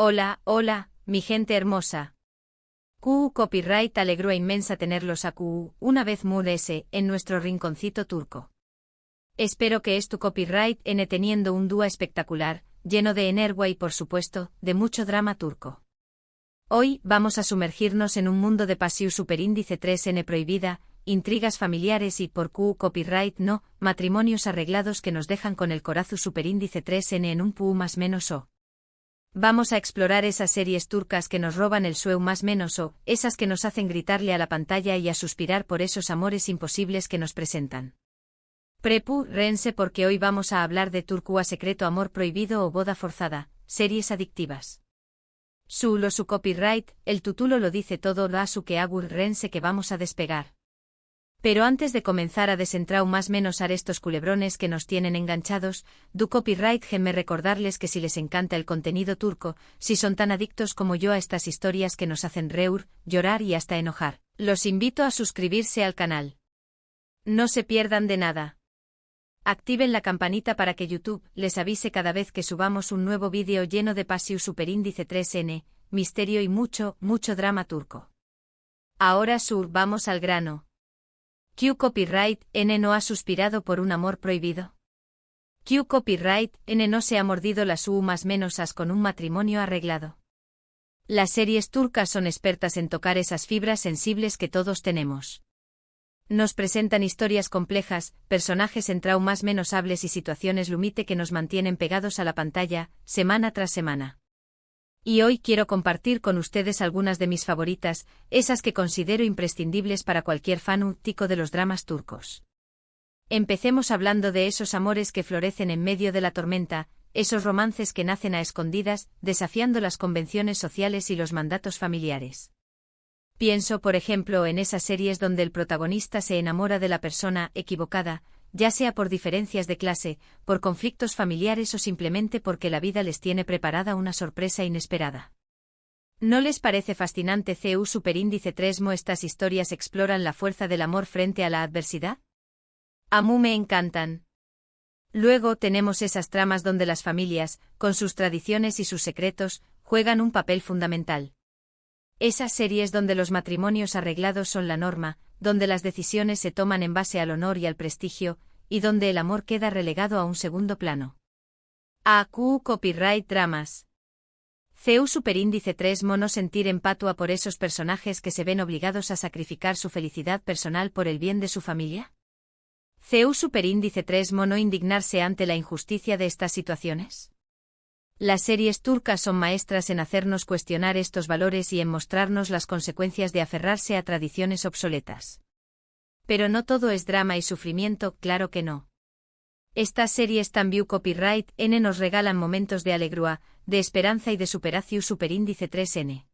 Hola, hola, mi gente hermosa. QU Copyright alegró inmensa tenerlos a QU, una vez S, en nuestro rinconcito turco. Espero que es tu copyright N teniendo un dúo espectacular, lleno de energía y por supuesto, de mucho drama turco. Hoy, vamos a sumergirnos en un mundo de pasiu superíndice 3N prohibida, intrigas familiares y, por QU Copyright no, matrimonios arreglados que nos dejan con el corazu superíndice 3N en un PU más menos o. Vamos a explorar esas series turcas que nos roban el sueu más menos o, esas que nos hacen gritarle a la pantalla y a suspirar por esos amores imposibles que nos presentan. Rense porque hoy vamos a hablar de Turcua Secreto Amor Prohibido o Boda Forzada, series adictivas. Su copyright, el título lo dice todo, su que agur rense que vamos a despegar. Pero antes de comenzar a desentrar más menos a estos culebrones que nos tienen enganchados, du copyright me recordarles que si les encanta el contenido turco, si son tan adictos como yo a estas historias que nos hacen reír, llorar y hasta enojar, los invito a suscribirse al canal. No se pierdan de nada. Activen la campanita para que YouTube les avise cada vez que subamos un nuevo vídeo lleno de pasiu superíndice 3N, misterio y mucho drama turco. Ahora vamos al grano. ¿QU Copyright N no ha suspirado por un amor prohibido? ¿QU Copyright N no se ha mordido las más menos as con un matrimonio arreglado? Las series turcas son expertas en tocar esas fibras sensibles que todos tenemos. Nos presentan historias complejas, personajes en traumas menos hables y situaciones límite que nos mantienen pegados a la pantalla, semana tras semana. Y hoy quiero compartir con ustedes algunas de mis favoritas, esas que considero imprescindibles para cualquier fanático de los dramas turcos. Empecemos hablando de esos amores que florecen en medio de la tormenta, esos romances que nacen a escondidas, desafiando las convenciones sociales y los mandatos familiares. Pienso, por ejemplo, en esas series donde el protagonista se enamora de la persona equivocada, ya sea por diferencias de clase, por conflictos familiares o simplemente porque la vida les tiene preparada una sorpresa inesperada. ¿No les parece fascinante CU superíndice 3mo? Estas historias exploran la fuerza del amor frente a la adversidad. A mí me encantan. Luego tenemos esas tramas donde las familias, con sus tradiciones y sus secretos, juegan un papel fundamental. Esas series donde los matrimonios arreglados son la norma, donde las decisiones se toman en base al honor y al prestigio, y donde el amor queda relegado a un segundo plano. QU Copyright Dramas. CU superíndice 3mo no sentir empatia por esos personajes que se ven obligados a sacrificar su felicidad personal por el bien de su familia. CU superíndice 3mo no indignarse ante la injusticia de estas situaciones. Las series turcas son maestras en hacernos cuestionar estos valores y en mostrarnos las consecuencias de aferrarse a tradiciones obsoletas. Pero no todo es drama y sufrimiento, claro que no. Estas series también copyright N nos regalan momentos de alegría, de esperanza y de superación superíndice 3N.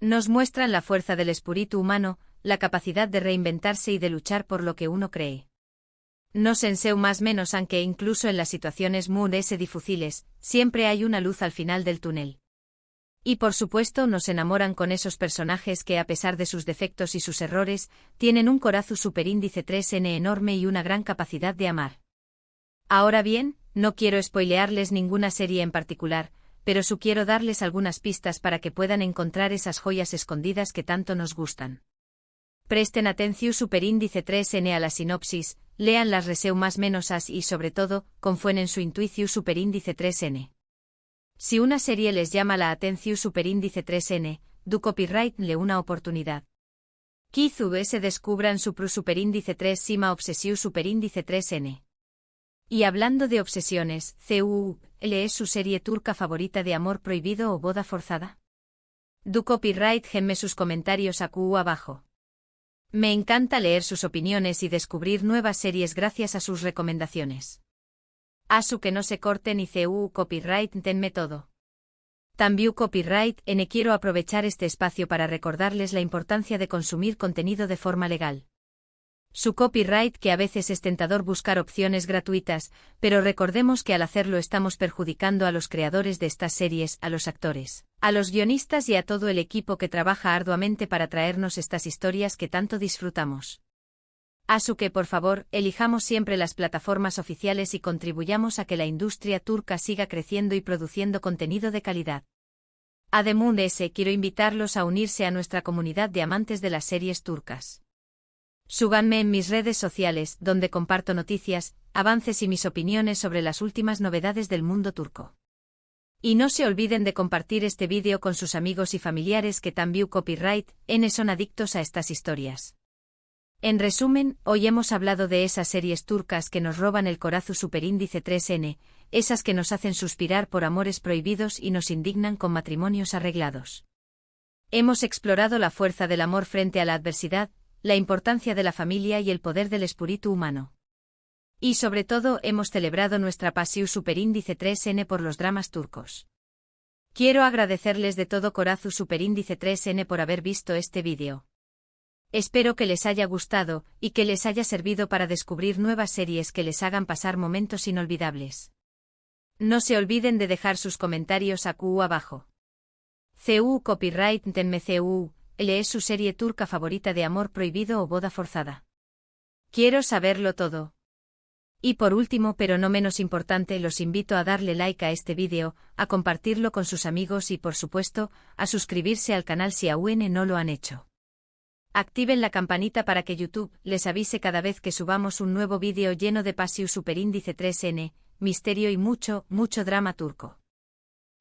Nos muestran la fuerza del espíritu humano, la capacidad de reinventarse y de luchar por lo que uno cree. Nos enseu más menos aunque incluso en las situaciones muy difíciles, siempre hay una luz al final del túnel. Y por supuesto nos enamoran con esos personajes que a pesar de sus defectos y sus errores, tienen un corazu superíndice 3N enorme y una gran capacidad de amar. Ahora bien, no quiero spoilearles ninguna serie en particular, pero quiero darles algunas pistas para que puedan encontrar esas joyas escondidas que tanto nos gustan. Presten atención superíndice 3N a la sinopsis, lean las reseu más menos as y sobre todo, confíen en su intuición superíndice 3N. Si una serie les llama la atención superíndice 3N, du copyright le una oportunidad. Quizá se descubran su superíndice 3 sima obsesión superíndice 3N. Y hablando de obsesiones, CUL es su serie turca favorita de amor prohibido o boda forzada. Du copyright genme sus comentarios a QU abajo. Me encanta leer sus opiniones y descubrir nuevas series gracias a sus recomendaciones. Que no se corten y CU copyright tenme todo. También copyright N quiero aprovechar este espacio para recordarles la importancia de consumir contenido de forma legal. Su copyright que a veces es tentador buscar opciones gratuitas, pero recordemos que al hacerlo estamos perjudicando a los creadores de estas series, a los actores, a los guionistas y a todo el equipo que trabaja arduamente para traernos estas historias que tanto disfrutamos. Que por favor, elijamos siempre las plataformas oficiales y contribuyamos a que la industria turca siga creciendo y produciendo contenido de calidad. Además, quiero invitarlos a unirse a nuestra comunidad de amantes de las series turcas. Síganme en mis redes sociales, donde comparto noticias, avances y mis opiniones sobre las últimas novedades del mundo turco. Y no se olviden de compartir este vídeo con sus amigos y familiares que también copyright son adictos a estas historias. En resumen, hoy hemos hablado de esas series turcas que nos roban el corazón superíndice 3N, esas que nos hacen suspirar por amores prohibidos y nos indignan con matrimonios arreglados. Hemos explorado la fuerza del amor frente a la adversidad, la importancia de la familia y el poder del espíritu humano. Y sobre todo hemos celebrado nuestra pasión superíndice 3N por los dramas turcos. Quiero agradecerles de todo corazón superíndice 3N por haber visto este vídeo. Espero que les haya gustado y que les haya servido para descubrir nuevas series que les hagan pasar momentos inolvidables. No se olviden de dejar sus comentarios abajo. CU Copyright tenme CU, es su serie turca favorita de amor prohibido o boda forzada. Quiero saberlo todo. Y por último, pero no menos importante, los invito a darle like a este vídeo, a compartirlo con sus amigos y por supuesto, a suscribirse al canal si aún no lo han hecho. Activen la campanita para que YouTube les avise cada vez que subamos un nuevo vídeo lleno de pasión superíndice 3N, misterio y mucho drama turco.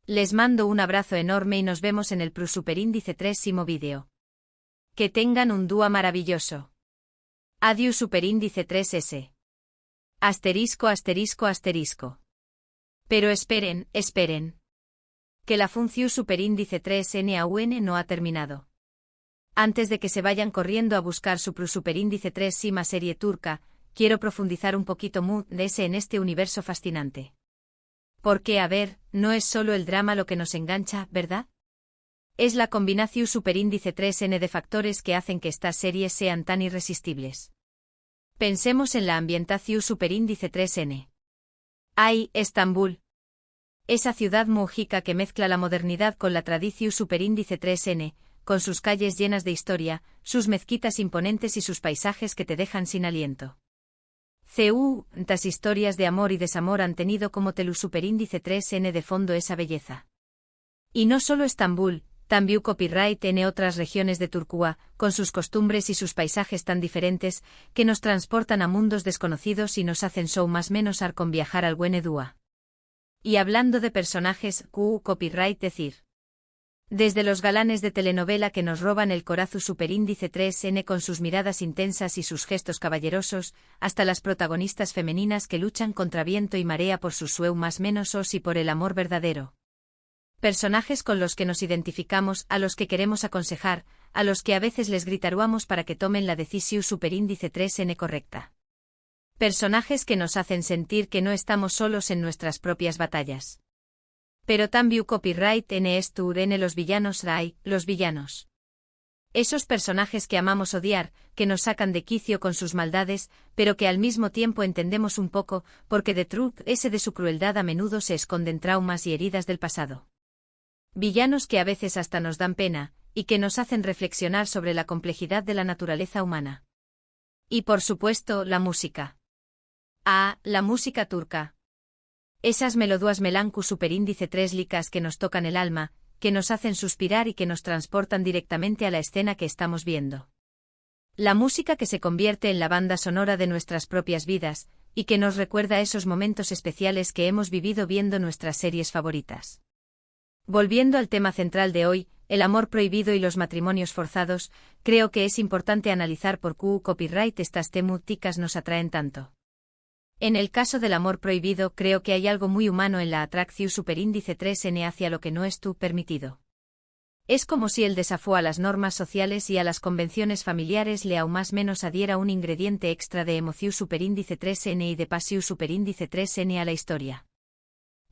Les mando un abrazo enorme y nos vemos en el superíndice 3º vídeo. Que tengan un día maravilloso. Adiós superíndice 3S. Asterisco asterisco asterisco. Pero esperen. Que la función superíndice 3N aún no ha terminado. Antes de que se vayan corriendo a buscar su superíndice 3 serie turca, quiero profundizar un poquito en este universo fascinante. Porque, a ver, no es solo el drama lo que nos engancha, ¿verdad? Es la combinación superíndice 3N de factores que hacen que estas series sean tan irresistibles. Pensemos en la ambientación superíndice 3N. ¡Ay, Estambul! Esa ciudad mágica que mezcla la modernidad con la tradición superíndice 3N, con sus calles llenas de historia, sus mezquitas imponentes y sus paisajes que te dejan sin aliento. Tantas historias de amor y desamor han tenido como telu superíndice 3N de fondo esa belleza. Y no solo Estambul, también copyright en otras regiones de Turquía, con sus costumbres y sus paisajes tan diferentes, que nos transportan a mundos desconocidos y nos hacen más menos con viajar al buen Edúa. Y hablando de personajes, copyright decir. Desde los galanes de telenovela que nos roban el corazón superíndice 3N con sus miradas intensas y sus gestos caballerosos, hasta las protagonistas femeninas que luchan contra viento y marea por sus más menos y por el amor verdadero. Personajes con los que nos identificamos, a los que queremos aconsejar, a los que a veces les gritaruamos para que tomen la decisión superíndice 3N correcta. Personajes que nos hacen sentir que no estamos solos en nuestras propias batallas. Pero también copyright en los villanos los villanos. Esos personajes que amamos odiar, que nos sacan de quicio con sus maldades, pero que al mismo tiempo entendemos un poco, porque detrás de su crueldad a menudo se esconden traumas y heridas del pasado. Villanos que a veces hasta nos dan pena, y que nos hacen reflexionar sobre la complejidad de la naturaleza humana. Y por supuesto, la música. La música turca. Esas melodías melancu superíndice 3 licas que nos tocan el alma, que nos hacen suspirar y que nos transportan directamente a la escena que estamos viendo. La música que se convierte en la banda sonora de nuestras propias vidas, y que nos recuerda esos momentos especiales que hemos vivido viendo nuestras series favoritas. Volviendo al tema central de hoy, el amor prohibido y los matrimonios forzados, creo que es importante analizar por qué copyright estas temáticas nos atraen tanto. En el caso del amor prohibido creo que hay algo muy humano en la atracción superíndice 3N hacia lo que no es permitido. Es como si el desafío a las normas sociales y a las convenciones familiares le aún más menos adhiera un ingrediente extra de emoción superíndice 3N y de pasión superíndice 3N a la historia.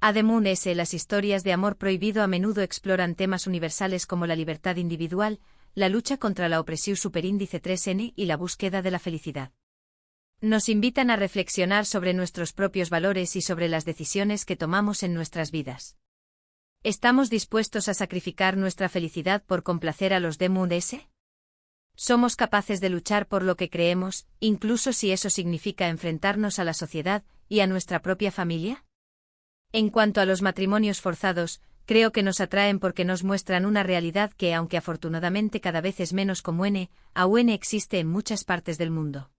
Además, las historias de amor prohibido a menudo exploran temas universales como la libertad individual, la lucha contra la opresión superíndice 3N y la búsqueda de la felicidad. Nos invitan a reflexionar sobre nuestros propios valores y sobre las decisiones que tomamos en nuestras vidas. ¿Estamos dispuestos a sacrificar nuestra felicidad por complacer a los demás? ¿Somos capaces de luchar por lo que creemos, incluso si eso significa enfrentarnos a la sociedad y a nuestra propia familia? En cuanto a los matrimonios forzados, creo que nos atraen porque nos muestran una realidad que, aunque afortunadamente cada vez es menos común, aún existe en muchas partes del mundo.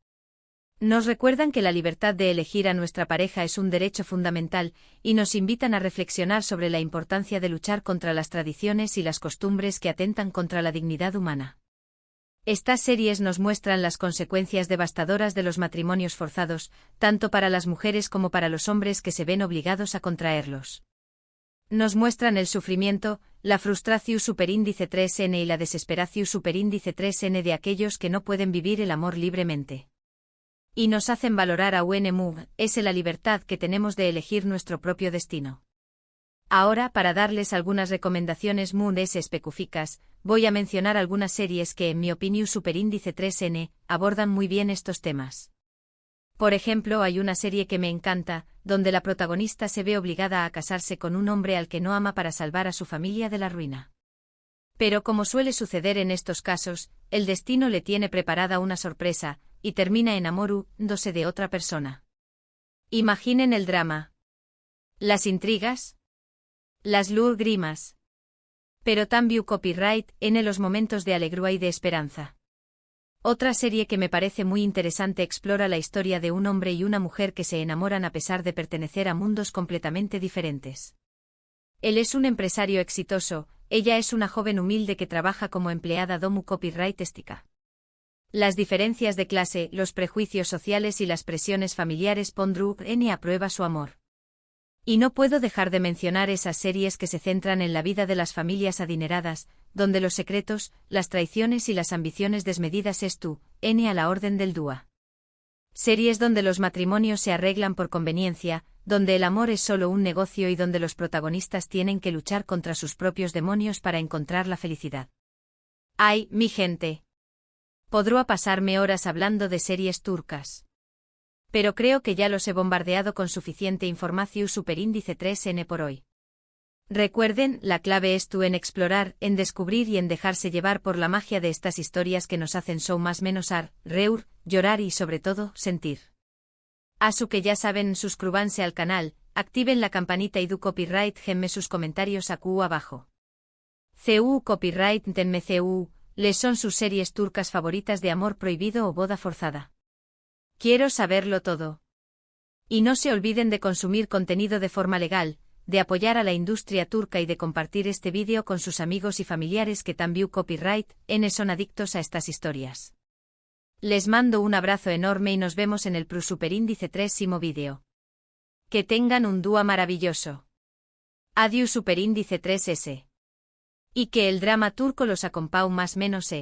Nos recuerdan que la libertad de elegir a nuestra pareja es un derecho fundamental, y nos invitan a reflexionar sobre la importancia de luchar contra las tradiciones y las costumbres que atentan contra la dignidad humana. Estas series nos muestran las consecuencias devastadoras de los matrimonios forzados, tanto para las mujeres como para los hombres que se ven obligados a contraerlos. Nos muestran el sufrimiento, la frustración superíndice 3N y la desesperación superíndice 3N de aquellos que no pueden vivir el amor libremente. Y nos hacen valorar a UNMUG, es la libertad que tenemos de elegir nuestro propio destino. Ahora, para darles algunas recomendaciones muy específicas, voy a mencionar algunas series que, en mi opinión superíndice 3N, abordan muy bien estos temas. Por ejemplo, hay una serie que me encanta, donde la protagonista se ve obligada a casarse con un hombre al que no ama para salvar a su familia de la ruina. Pero como suele suceder en estos casos, el destino le tiene preparada una sorpresa, y termina enamorándose de otra persona. Imaginen el drama. Las intrigas. Las lágrimas. Pero también copyright en los momentos de alegría y de esperanza. Otra serie que me parece muy interesante explora la historia de un hombre y una mujer que se enamoran a pesar de pertenecer a mundos completamente diferentes. Él es un empresario exitoso, ella es una joven humilde que trabaja como empleada domu copyrightestica. Las diferencias de clase, los prejuicios sociales y las presiones familiares pondrán a prueba su amor. Y no puedo dejar de mencionar esas series que se centran en la vida de las familias adineradas, donde los secretos, las traiciones y las ambiciones desmedidas a la orden del día. Series donde los matrimonios se arreglan por conveniencia, donde el amor es solo un negocio y donde los protagonistas tienen que luchar contra sus propios demonios para encontrar la felicidad. ¡Ay, mi gente! Podría pasarme horas hablando de series turcas. Pero creo que ya los he bombardeado con suficiente información superíndice 3N por hoy. Recuerden, la clave es en explorar, en descubrir y en dejarse llevar por la magia de estas historias que nos hacen más menos reír, llorar y sobre todo, sentir. Así que ya saben, suscríbanse al canal, activen la campanita y do copyright, denme sus comentarios aquí abajo. CU copyright denme CU, les son sus series turcas favoritas de amor prohibido o boda forzada. Quiero saberlo todo. Y no se olviden de consumir contenido de forma legal, de apoyar a la industria turca y de compartir este vídeo con sus amigos y familiares que también copyright son adictos a estas historias. Les mando un abrazo enorme y nos vemos en el superíndice 3º vídeo. Que tengan un día maravilloso. Adiós superíndice 3S. Y que el drama turco los acompañe más menos